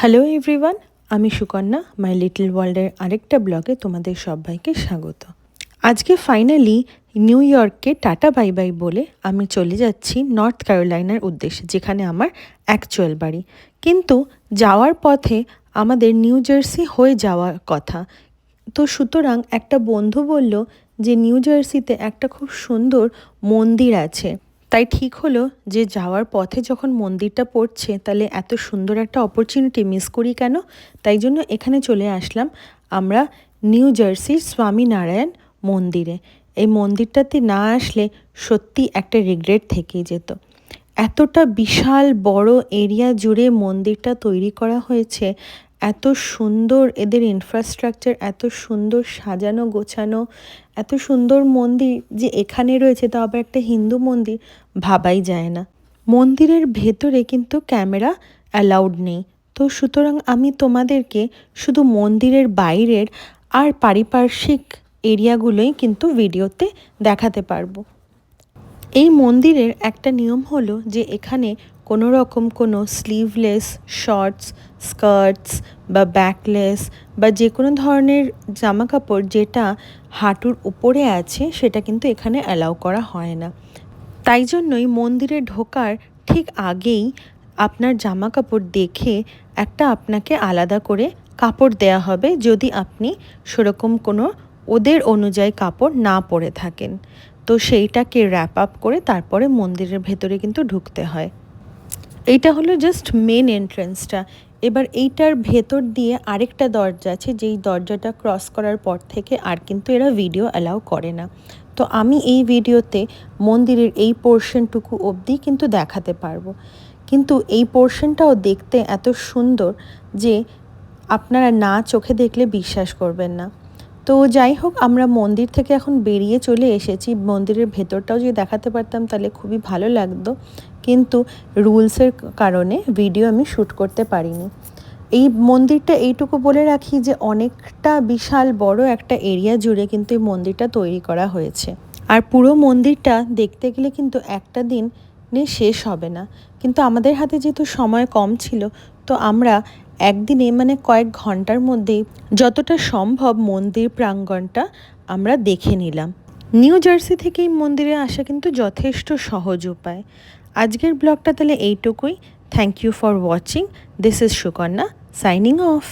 Hello everyone, আমি Sukanya my little ওয়ার্ল্ডের আরেকটা ব্লগে তোমাদের সবাইকে স্বাগত। আজকে ফাইনালি নিউ ইয়র্ককে টাটা বাই বাই বলে আমি চলে যাচ্ছি নর্থ ক্যারোলাইনার উদ্দেশ্যে, যেখানে আমার অ্যাকচুয়াল বাড়ি। কিন্তু যাওয়ার পথে আমাদের নিউ জার্সি হয়ে যাওয়ার কথা। তো সুতরাং একটা বন্ধু বলল যে নিউ জার্সিতে একটা খুব সুন্দর মন্দির আছে, তাই ঠিক হলো যে যাওয়ার পথে যখন মন্দিরটা পড়ছে তাহলে এত সুন্দর একটা অপরচুনিটি মিস করি কেন। তাই জন্য এখানে চলে আসলাম আমরা নিউ জার্সির স্বামীনারায়ণ মন্দিরে। এই মন্দিরটাতে না আসলে সত্যি একটা রিগ্রেট থেকেই যেত। এতটা বিশাল বড় এরিয়া জুড়ে মন্দিরটা তৈরি করা হয়েছে, এত সুন্দর এদের ইনফ্রাস্ট্রাকচার, এত সুন্দর সাজানো গোছানো, এত সুন্দর মন্দির যে এখানে রয়েছে, তা আবার একটা হিন্দু মন্দির, ভাবাই যায় না। মন্দিরের ভেতরে কিন্তু ক্যামেরা অ্যালাউড নেই, তো সুতরাং আমি তোমাদেরকে শুধু মন্দিরের বাইরের আর পারিপার্শ্বিক এরিয়াগুলোই কিন্তু ভিডিওতে দেখাতে পারবো। এই মন্দিরের একটা নিয়ম হলো যে এখানে কোনো রকম কোনো স্লিভলেস শর্টস, স্কার্টস বা ব্যাকলেস বা যে কোনো ধরনের জামা কাপড় যেটা হাঁটুর উপরে আছে সেটা কিন্তু এখানে অ্যালাউ করা হয় না। তাই জন্যই মন্দিরে ঢোকার ঠিক আগেই আপনার জামা কাপড় দেখে একটা আপনাকে আলাদা করে কাপড় দেয়া হবে, যদি আপনি সেরকম কোনো ওদের অনুযায়ী কাপড় না পরে থাকেন। তো সেইটাকে র্যাপ আপ করে তারপরে মন্দিরের ভেতরে কিন্তু ঢুকতে হয়। এইটা হলো জাস্ট মেন এন্ট্রেন্সটা। এবার এইটার ভেতর দিয়ে আরেকটা দরজা আছে, যেই দরজাটা ক্রস করার পর থেকে আর কিন্তু এরা ভিডিও অ্যালাউ করে না। তো আমি এই ভিডিওতে মন্দিরের এই পোর্শনটুকু অবধি কিন্তু দেখাতে পারবো, কিন্তু এই পোর্শনটাও দেখতে এত সুন্দর যে আপনারা না চোখে দেখলে বিশ্বাস করবেন না। তো যাই হোক, আমরা মন্দির থেকে এখন বেরিয়ে চলে এসেছি। মন্দিরের ভেতরটাও যদি দেখাতে পারতাম তাহলে খুবই ভালো লাগতো, কিন্তু রুলসের কারণে ভিডিও আমি শ্যুট করতে পারিনি। এই মন্দিরটা এইটুকু বলে রাখি যে অনেকটা বিশাল বড় একটা এরিয়া জুড়ে কিন্তু এই মন্দিরটা তৈরি করা হয়েছে। আর পুরো মন্দিরটা দেখতে গেলে কিন্তু একটা দিনে শেষ হবে না, কিন্তু আমাদের হাতে যেহেতু সময় কম ছিল, তো আমরা একদিনে মানে কয়েক ঘন্টার মধ্যেই যতটা সম্ভব মন্দির প্রাঙ্গণটা আমরা দেখে নিলাম। নিউ জার্সি থেকে এই মন্দিরে আসা কিন্তু যথেষ্ট সহজ উপায়। আজকের ব্লগটা তাহলে এইটুকুই। Thank you for watching. This is Sukanya signing of.